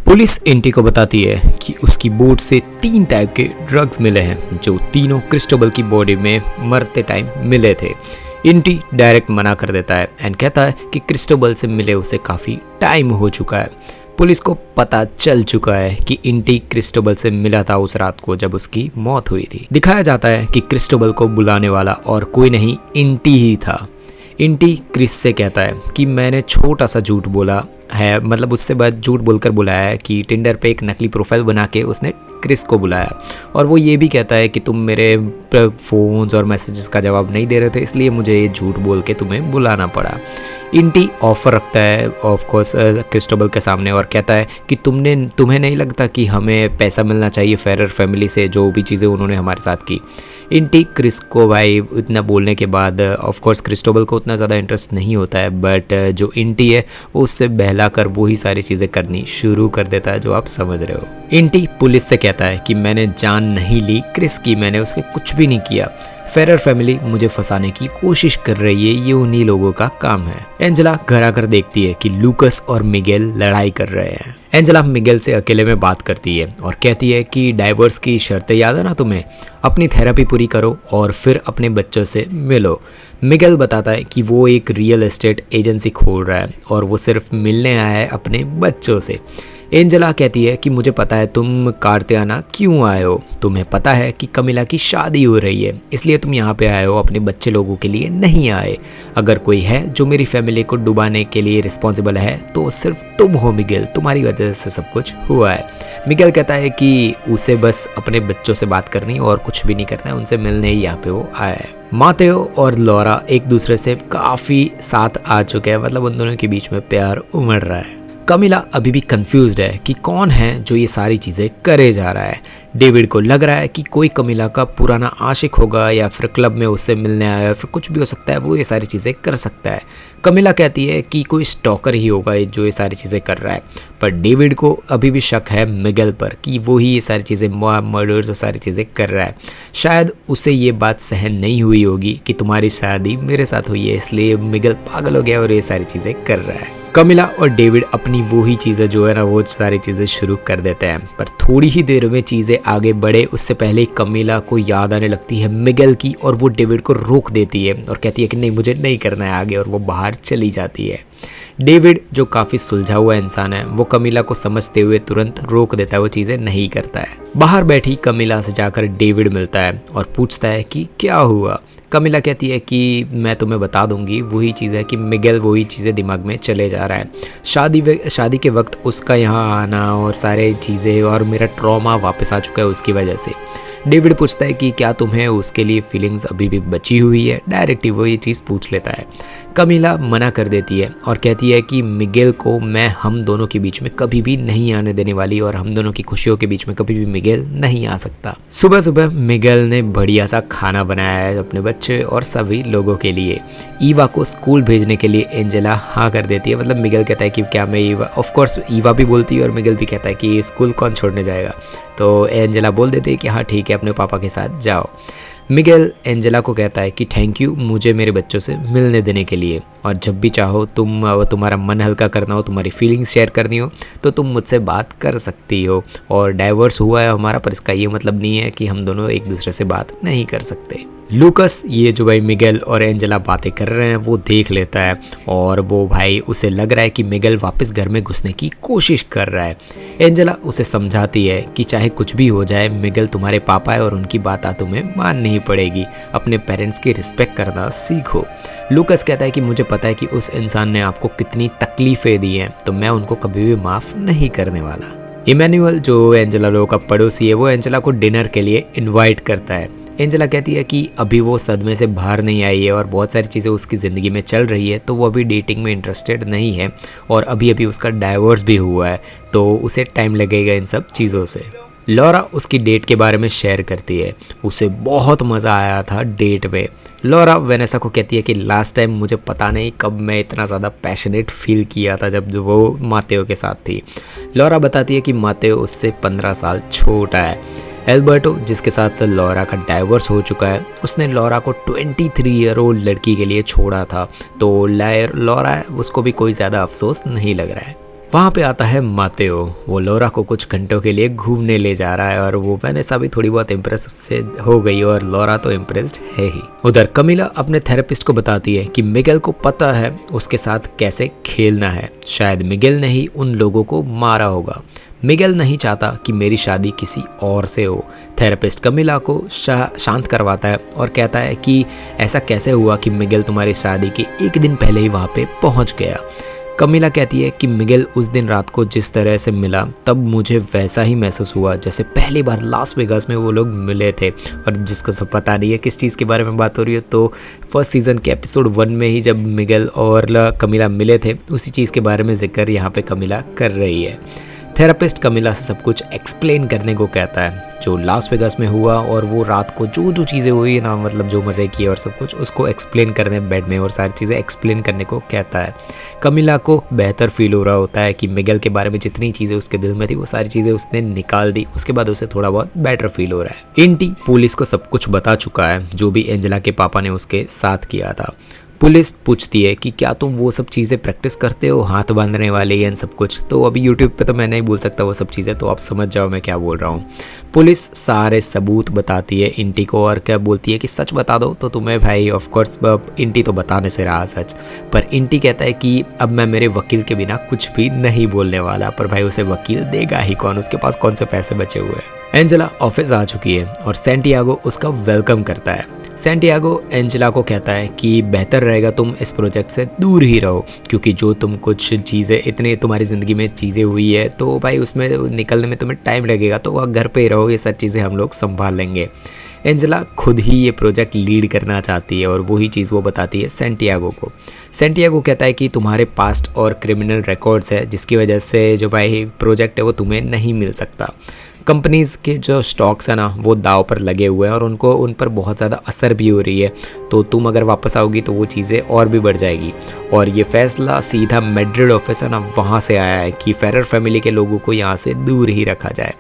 Police इंटी को बताती है कि उसकी बोट से 3 टाइप के ड्रग्स मिले हैं जो तीनों क्रिस्टोबल की बॉडी में मरते टाइम मिले थे। इंटी डायरेक्ट मना कर देता है एंड कहता है कि क्रिस्टोबल से मिले उसे काफ़ी टाइम हो चुका है। पुलिस को पता चल चुका है कि इंटी क्रिस्टोबल से मिला था उस रात को जब उसकी मौत हुई थी। दिखाया जाता है कि क्रिस्टोबल को बुलाने वाला और कोई नहीं इंटी ही था। इंटी क्रिस से कहता है कि मैंने छोटा सा झूठ बोला है, मतलब उससे बाद झूठ बोलकर बुलाया है कि टिंडर पे एक नकली प्रोफाइल बना के उसने क्रिस को बुलाया, और वो ये भी कहता है कि तुम मेरे फ़ोन्स और मैसेजेस का जवाब नहीं दे रहे थे, इसलिए मुझे ये झूठ बोल के तुम्हें बुलाना पड़ा। इंटी ऑफर रखता है ऑफ कोर्स क्रिस्टोबल के सामने और कहता है कि तुम्हें नहीं लगता कि हमें पैसा मिलना चाहिए फेरर फैमिली से जो भी चीज़ें उन्होंने हमारे साथ की। इंटी क्रिस को भाई इतना बोलने के बाद ऑफ कोर्स क्रिस्टोबल को उतना ज़्यादा इंटरेस्ट नहीं होता है, बट जो इंटी है वो उससे बहला कर वही सारी चीज़ें करनी शुरू कर देता है जो आप समझ रहे हो। इंटी पुलिस से कहता है कि मैंने जान नहीं ली क्रिस की, मैंने उसके कुछ भी नहीं किया। फेरर फैमिली मुझे फंसाने की कोशिश कर रही है, ये उन्हीं लोगों का काम है। एंजेला घर आकर देखती है कि लूकस और मिगेल लड़ाई कर रहे हैं। एंजेला मिगेल से अकेले में बात करती है और कहती है कि डाइवोर्स की शर्तें याद है ना तुम्हें, अपनी थेरेपी पूरी करो और फिर अपने बच्चों से मिलो। मिगेल बताता है कि वो एक रियल एस्टेट एजेंसी खोल रहा है और वो सिर्फ मिलने आया है अपने बच्चों से। एंजेला कहती है कि मुझे पता है तुम कार्तियाना क्यों आए हो, तुम्हें पता है कि कमिला की शादी हो रही है, इसलिए तुम यहाँ पे आए हो, अपने बच्चे लोगों के लिए नहीं आए। अगर कोई है जो मेरी फैमिली को डुबाने के लिए रिस्पॉन्सिबल है तो सिर्फ तुम हो मिगेल, तुम्हारी वजह से सब कुछ हुआ है। मिगेल कहता है कि उसे बस अपने बच्चों से बात करनी और कुछ भी नहीं करना है, उनसे मिलने ही यहाँ पे वो आया है। मातेओ और लॉरा एक दूसरे से काफ़ी साथ आ चुके हैं, मतलब उन दोनों के बीच में प्यार उमड़ रहा है। कमिला अभी भी कंफ्यूज्ड है कि कौन है जो ये सारी चीज़ें करे जा रहा है। डेविड को लग रहा है कि कोई कमिला का पुराना आशिक होगा या फिर क्लब में उससे मिलने आया या फिर कुछ भी हो सकता है, वो ये सारी चीज़ें कर सकता है। कमिला कहती है कि कोई स्टॉकर ही होगा जो ये सारी चीज़ें कर रहा है, पर डेविड को अभी भी शक है मिगेल पर कि वो ही ये सारी चीज़ें मर्डर्स और सारी चीज़ें कर रहा है। शायद उसे ये बात सहन नहीं हुई होगी कि तुम्हारी शादी मेरे साथ हुई है, इसलिए मिगेल पागल हो गया और ये सारी चीज़ें कर रहा है। कमिला और डेविड अपनी वो ही चीज़ें जो है ना वो सारी चीज़ें शुरू कर देते हैं, पर थोड़ी ही देर में चीज़ें आगे बढ़े उससे पहले कमिला को याद आने लगती है मिगेल की और वो डेविड को रोक देती है और कहती है कि नहीं मुझे नहीं करना है आगे, और वो बाहर चली जाती है। डेविड जो काफ़ी सुलझा हुआ इंसान है वो कमिला को समझते हुए तुरंत रोक देता है, वो चीज़ें नहीं करता है। बाहर बैठी कमिला से जाकर डेविड मिलता है और पूछता है कि क्या हुआ। कमिला कहती है कि मैं तुम्हें बता दूंगी, वही चीज़ है कि मिगेल वही चीज़ें दिमाग में चले जा रहा है। शादी के वक्त उसका यहाँ आना और सारे चीज़ें और मेरा ट्रॉमा वापस आ चुका है उसकी वजह से। डेविड पूछता है कि क्या तुम्हें उसके लिए फीलिंग्स अभी भी बची हुई है, डायरेक्ट ही वो ये चीज़ पूछ लेता है। कमिला मना कर देती है और कहती है कि मिगेल को मैं हम दोनों के बीच में कभी भी नहीं आने देने वाली और हम दोनों की खुशियों के बीच में कभी भी मिगेल नहीं आ सकता। सुबह सुबह मिगेल ने बढ़िया सा खाना बनाया है अपने बच्चे और सभी लोगों के लिए। ईवा को स्कूल भेजने के लिए एंजेला हाँ कर देती है, मतलब मिगेल कहता है कि क्या मैं ईवा, ऑफ कोर्स ईवा भी बोलती है और मिगेल भी कहता है कि स्कूल कौन छोड़ने जाएगा, तो एंजेला बोल देती है कि हाँ ठीक है अपने पापा के साथ जाओ। मिगेल एंजेला को कहता है कि थैंक यू मुझे मेरे बच्चों से मिलने देने के लिए, और जब भी चाहो तुम्हारा मन हल्का करना हो, तुम्हारी फीलिंग्स शेयर करनी हो तो तुम मुझसे बात कर सकती हो। और डाइवोर्स हुआ है हमारा, पर इसका ये मतलब नहीं है कि हम दोनों एक दूसरे से बात नहीं कर सकते। लूकस ये जो भाई मिगेल और एंजेला बातें कर रहे हैं वो देख लेता है और वो भाई उसे लग रहा है कि मिगेल वापस घर में घुसने की कोशिश कर रहा है। एंजेला उसे समझाती है कि चाहे कुछ भी हो जाए मिगेल तुम्हारे पापा है और उनकी बात तुम्हें माननी पड़ेगी, अपने पेरेंट्स की रिस्पेक्ट करना सीखो। लूकस कहता है कि मुझे पता है कि उस इंसान ने आपको कितनी तकलीफ़ें दी हैं, तो मैं उनको कभी भी माफ़ नहीं करने वाला। इमैनुअल जो एंजेला लोगों का पड़ोसी है वो एंजेला को डिनर के लिए इन्वाइट करता है। एंजेला कहती है कि अभी वो सदमे से बाहर नहीं आई है और बहुत सारी चीज़ें उसकी ज़िंदगी में चल रही है, तो वो अभी डेटिंग में इंटरेस्टेड नहीं है और अभी अभी उसका डाइवोर्स भी हुआ है, तो उसे टाइम लगेगा इन सब चीज़ों से। लॉरा उसकी डेट के बारे में शेयर करती है, उसे बहुत मज़ा आया था डेट में। लॉरा वेनेसा को कहती है कि लास्ट टाइम मुझे पता नहीं कब मैं इतना ज़्यादा पैशनेट फील किया था जब वो मातेओ के साथ थी। लॉरा बताती है कि मातेओ उससे 15 साल छोटा है। एल्बर्टो जिसके साथ लॉरा का डाइवोर्स हो चुका है, उसने लॉरा को 23 ईयर ओल्ड लड़की के लिए छोड़ा था, तो लॉरा उसको भी कोई ज़्यादा अफसोस नहीं लग रहा है। वहाँ पे आता है मातेओ। वो लोरा को कुछ घंटों के लिए घूमने ले जा रहा है और वो वैनेसा भी थोड़ी बहुत इम्प्रेस उससे हो गई और लोरा तो इम्प्रेस्ड है ही। उधर कमिला अपने थेरेपिस्ट को बताती है कि मिगेल को पता है उसके साथ कैसे खेलना है। शायद मिगेल ने ही उन लोगों को मारा होगा। मिगेल नहीं चाहता कि मेरी शादी किसी और से हो। थेरेपिस्ट कमिला को शांत करवाता है और कहता है कि ऐसा कैसे हुआ कि मिगेल तुम्हारी शादी के एक दिन पहले ही वहाँ पे पहुँच गया। कमिला कहती है कि मिगेल उस दिन रात को जिस तरह से मिला तब मुझे वैसा ही महसूस हुआ जैसे पहली बार लास वेगास में वो लोग मिले थे। और जिसको सब पता नहीं है किस चीज़ के बारे में बात हो रही है, तो फर्स्ट सीज़न के एपिसोड 1 में ही जब मिगेल और कमिला मिले थे उसी चीज़ के बारे में जिक्र यहाँ पे कमिला कर रही है। थेरेपिस्ट कमिला से सब कुछ एक्सप्लेन करने को कहता है जो लास वेगास में हुआ और वो रात को जो जो चीज़ें हुई ना, मतलब जो मज़े किए और सब कुछ उसको एक्सप्लेन करने बेड में और सारी चीज़ें एक्सप्लेन करने को कहता है। कमिला को बेहतर फील हो रहा होता है कि मिगेल के बारे में जितनी चीज़ें उसके दिल में थी वो सारी चीज़ें उसने निकाल दी। उसके बाद उसे थोड़ा बहुत बेटर फील हो रहा है। इंटी पुलिस को सब कुछ बता चुका है जो भी एंजेला के पापा ने उसके साथ किया था। पुलिस पूछती है कि क्या तुम वो सब चीज़ें प्रैक्टिस करते हो, हाथ बांधने वाले या सब कुछ। तो अभी यूट्यूब पे तो मैं नहीं बोल सकता वो सब चीज़ें, तो आप समझ जाओ मैं क्या बोल रहा हूँ। पुलिस सारे सबूत बताती है इंटी को और क्या बोलती है कि सच बता दो तो तुम्हें भाई। ऑफ कोर्स इंटी तो बताने से रहा सच, पर इंटी कहता है कि अब मैं मेरे वकील के बिना कुछ भी नहीं बोलने वाला। पर भाई उसे वकील देगा ही कौन, उसके पास कौन से पैसे बचे हुए हैं। एंजेला ऑफिस आ चुकी है और सैंटियागो उसका वेलकम करता है। सैंटियागो एंजेला को कहता है कि बेहतर रहेगा तुम इस प्रोजेक्ट से दूर ही रहो, क्योंकि जो तुम कुछ चीज़ें इतनी तुम्हारी ज़िंदगी में चीज़ें हुई है तो भाई उसमें निकलने में तुम्हें टाइम लगेगा, तो वह घर पे ही रहो, ये सारी चीज़ें हम लोग संभाल लेंगे। एंजेला खुद ही ये प्रोजेक्ट लीड करना चाहती है और वही चीज़ वो बताती है सैंटियागो को। सैंटियागो कहता है कि तुम्हारे पास्ट और क्रिमिनल रिकॉर्ड्स है जिसकी वजह से जो भाई प्रोजेक्ट है वो तुम्हें नहीं मिल सकता। कंपनीज़ के जो स्टॉक्स है ना वो दाव पर लगे हुए हैं और उनको उन पर बहुत ज़्यादा असर भी हो रही है, तो तुम अगर वापस आओगी तो वो चीज़ें और भी बढ़ जाएगी। और ये फैसला सीधा मैड्रिड ऑफिस है ना वहाँ से आया है कि फेरर फैमिली के लोगों को यहाँ से दूर ही रखा जाए।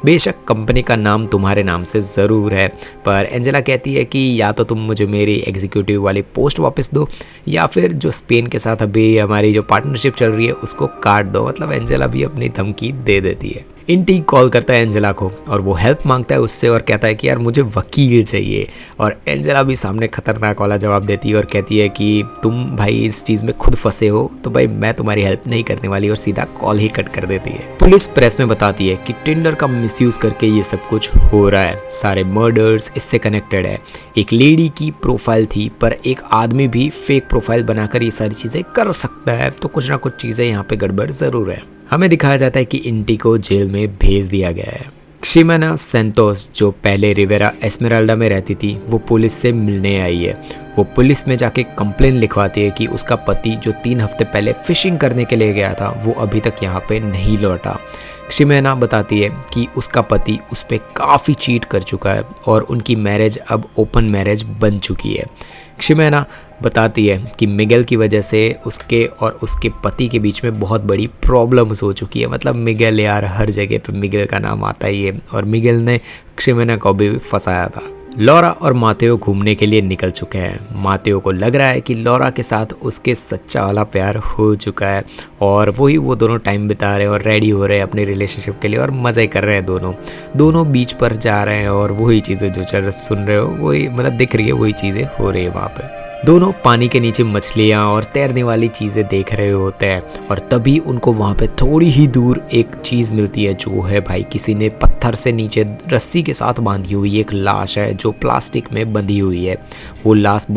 बेशक कंपनी का नाम तुम्हारे नाम से ज़रूर है, पर एंजेला कहती है कि या तो तुम मुझे मेरी एग्जीक्यूटिव वाली पोस्ट वापस दो या फिर जो स्पेन के साथ अभी हमारी जो पार्टनरशिप चल रही है उसको काट दो। मतलब एंजेला भी अपनी धमकी दे देती है। इंटी कॉल करता है एंजेला को और वो हेल्प मांगता है उससे और कहता है कि यार मुझे वकील चाहिए। और एंजेला भी सामने खतरनाक वाला जवाब देती है और कहती है कि तुम भाई इस चीज़ में खुद फंसे हो तो भाई मैं तुम्हारी हेल्प नहीं करने वाली, और सीधा कॉल ही कट कर देती है। पुलिस प्रेस में बताती है कि टिंडर का मिसयूज करके ये सब कुछ हो रहा है, सारे मर्डर्स इससे कनेक्टेड है। एक लेडी की प्रोफाइल थी पर एक आदमी भी फेक प्रोफाइल बनाकर ये सारी चीज़ें कर सकता है, तो कुछ ना कुछ चीज़ें यहाँ पे गड़बड़ ज़रूर है। हमें दिखाया जाता है कि इंटी को जेल में भेज दिया गया है। क्सिमेना सैंतोस जो पहले रिवेरा एस्मेराल्डा में रहती थी वो पुलिस से मिलने आई है। वो पुलिस में जाके कंप्लेन लिखवाती है कि उसका पति जो 3 हफ्ते पहले फिशिंग करने के लिए गया था वो अभी तक यहाँ पे नहीं लौटा। क्सिमेना बताती है कि उसका पति उस पर काफ़ी चीट कर चुका है और उनकी मैरिज अब ओपन मैरिज बन चुकी है। क्सिमेना बताती है कि मिगेल की वजह से उसके और उसके पति के बीच में बहुत बड़ी प्रॉब्लम्स हो चुकी है। मतलब मिगेल यार हर जगह पे मिगेल का नाम आता ही है और मिगेल ने क्सिमेना को भी फंसाया था। लॉरा और मातेओ घूमने के लिए निकल चुके हैं। मातेओ को लग रहा है कि लॉरा के साथ उसके सच्चा वाला प्यार हो चुका है और वो दोनों टाइम बिता रहे हैं और रेडी हो रहे हैं अपने रिलेशनशिप के लिए और मज़े कर रहे हैं। दोनों बीच पर जा रहे हैं और वही चीज़ें जो चल सुन रहे हो वही मतलब दिख रही है, वही चीज़ें हो रही है वहाँ पे। दोनों पानी के नीचे मछलियाँ और तैरने वाली चीज़ें देख रहे होते हैं और तभी उनको वहाँ पे थोड़ी ही दूर एक चीज़ मिलती है जो है भाई किसी ने पत्थर से नीचे रस्सी के साथ बांधी हुई एक लाश है जो प्लास्टिक में बंधी हुई है। वो लाश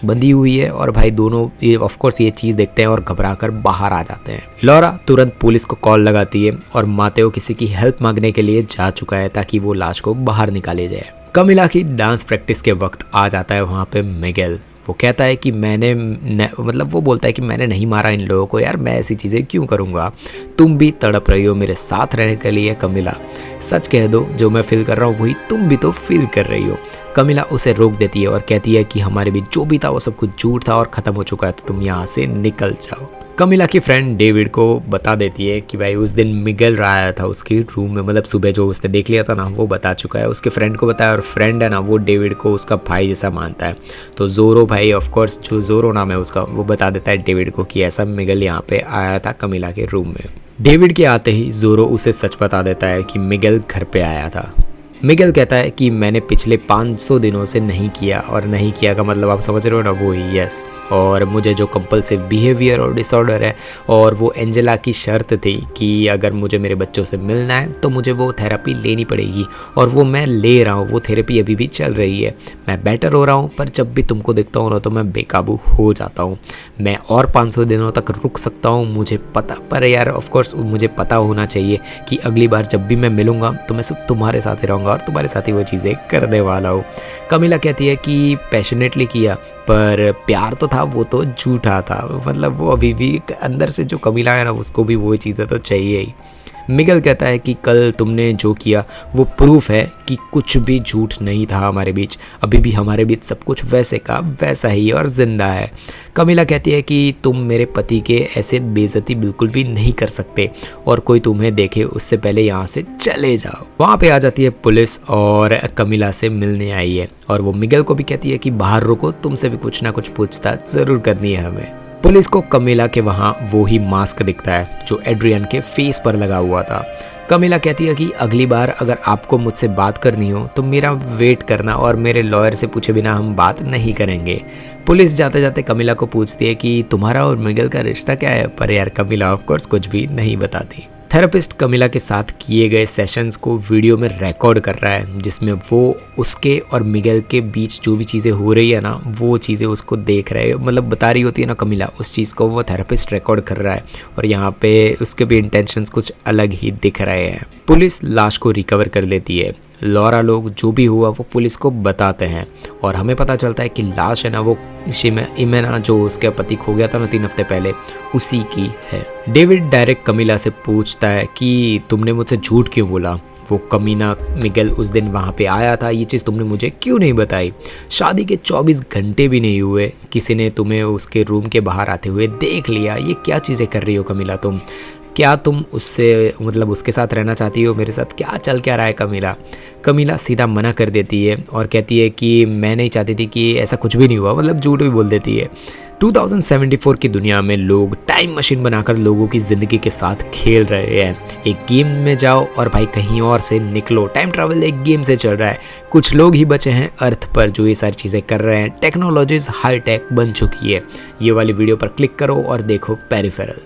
बंधी हुई है और भाई दोनों ऑफ कोर्स ये चीज़ देखते हैं और घबरा कर बाहर आ जाते हैं। लॉरा तुरंत पुलिस को कॉल लगाती है और मातेओ किसी की हेल्प मांगने के लिए जा चुका है ताकि वो लाश को बाहर निकाले जाए। कमिला की डांस प्रैक्टिस के वक्त आ जाता है वहाँ पे मिगेल। वो कहता है कि वो बोलता है कि मैंने नहीं मारा इन लोगों को, यार मैं ऐसी चीज़ें क्यों करूँगा, तुम भी तड़प रही हो मेरे साथ रहने के लिए कमिला, सच कह दो जो मैं फील कर रहा हूँ वही तुम भी तो फील कर रही हो। कमिला उसे रोक देती है और कहती है कि हमारे बीच जो भी था वो सब कुछ झूठ था और ख़त्म हो चुका है, तो तुम यहाँ से निकल जाओ। कमिला की फ्रेंड डेविड को बता देती है कि भाई उस दिन मिगेल आया था उसकी रूम में, मतलब सुबह जो उसने देख लिया था ना वो बता चुका है, उसके फ्रेंड को बताया, और फ्रेंड है ना वो डेविड को उसका भाई जैसा मानता है। तो जोरो भाई ऑफ कोर्स जो जोरो नाम है उसका, वो बता देता है डेविड को कि ऐसा मिगेल यहाँ पे आया था कमिला के रूम में। डेविड के आते ही जोरो उसे सच बता देता है कि मिगेल घर पे आया था। मिगेल कहता है कि मैंने पिछले 500 दिनों से नहीं किया, और नहीं किया का मतलब आप समझ रहे हो ना, वो ही यस। और मुझे जो कंपल्सिव बिहेवियर और डिसऑर्डर है, और वो एंजेला की शर्त थी कि अगर मुझे मेरे बच्चों से मिलना है तो मुझे वो थेरेपी लेनी पड़ेगी, और वो मैं ले रहा हूँ, वो थेरेपी अभी भी चल रही है। मैं बेटर हो रहा हूँ, पर जब भी तुमको देखता हूँ ना तो मैं बेकाबू हो जाता हूँ। मैं और 500 दिनों तक रुक सकता हूँ, मुझे पता, पर यार ऑफकोर्स मुझे पता होना चाहिए कि अगली बार जब भी मैं मिलूँगा तो मैं सिर्फ तुम्हारे साथ ही रहूँगा और तुम्हारे साथ ही वो चीज़ें करने वाला हूँ। कमिला कहती है कि पैशनेटली किया, पर प्यार तो था, वो तो झूठा था। मतलब वो अभी भी अंदर से जो कमिला है ना उसको भी वो चीज़ें तो चाहिए ही। मिगेल कहता है कि कल तुमने जो किया वो प्रूफ है कि कुछ भी झूठ नहीं था हमारे बीच, अभी भी हमारे बीच सब कुछ वैसे का वैसा ही और जिंदा है। कमिला कहती है कि तुम मेरे पति के ऐसे बेइज्जती बिल्कुल भी नहीं कर सकते, और कोई तुम्हें देखे उससे पहले यहाँ से चले जाओ। वहाँ पे आ जाती है पुलिस और कमिला से मिलने आई है, और वो मिगेल को भी कहती है कि बाहर रुको, तुमसे भी कुछ ना कुछ पूछताछ जरूर करनी है हमें। पुलिस को कमिला के वहाँ वो ही मास्क दिखता है जो एड्रियन के फेस पर लगा हुआ था। कमिला कहती है कि अगली बार अगर आपको मुझसे बात करनी हो तो मेरा वेट करना, और मेरे लॉयर से पूछे बिना हम बात नहीं करेंगे। पुलिस जाते जाते कमिला को पूछती है कि तुम्हारा और मिगेल का रिश्ता क्या है, पर यार कमिला ऑफ कोर्स कुछ भी नहीं बताती। थेरेपिस्ट कमिला के साथ किए गए सेशंस को वीडियो में रिकॉर्ड कर रहा है, जिसमें वो उसके और मिगेल के बीच जो भी चीज़ें हो रही है ना वो चीज़ें उसको देख रहे हैं, मतलब बता रही होती है ना कमिला, उस चीज़ को वो थेरेपिस्ट रिकॉर्ड कर रहा है, और यहाँ पे उसके भी इंटेंशंस कुछ अलग ही दिख रहे हैं। पुलिस लाश को रिकवर कर लेती है। लॉरा लोग जो भी हुआ वो पुलिस को बताते हैं, और हमें पता चलता है कि लाश है ना वो इमेना जो उसके पति खो गया था ना 3 हफ्ते पहले, उसी की है। डेविड डायरेक्ट कमिला से पूछता है कि तुमने मुझसे झूठ क्यों बोला, वो कमीना मिगेल उस दिन वहाँ पे आया था, ये चीज़ तुमने मुझे क्यों नहीं बताई? शादी के 24 घंटे भी नहीं हुए, किसी ने तुम्हें उसके रूम के बाहर आते हुए देख लिया। ये क्या चीज़ें कर रही हो कमिला तुम? क्या तुम उससे मतलब उसके साथ रहना चाहती हो? मेरे साथ क्या चल क्या रहा है कमिला? कमिला सीधा मना कर देती है और कहती है कि मैं नहीं चाहती थी कि ऐसा कुछ भी नहीं हुआ, मतलब झूठ भी बोल देती है। 2074 की दुनिया में लोग टाइम मशीन बनाकर लोगों की ज़िंदगी के साथ खेल रहे हैं। एक गेम में जाओ और भाई कहीं और से निकलो। टाइम ट्रैवल एक गेम से चल रहा है। कुछ लोग ही बचे हैं अर्थ पर जो ये सारी चीज़ें कर रहे हैं। टेक्नोलॉजीज हाई टेक बन चुकी है। ये वाली वीडियो पर क्लिक करो और देखो पेरिफेरल।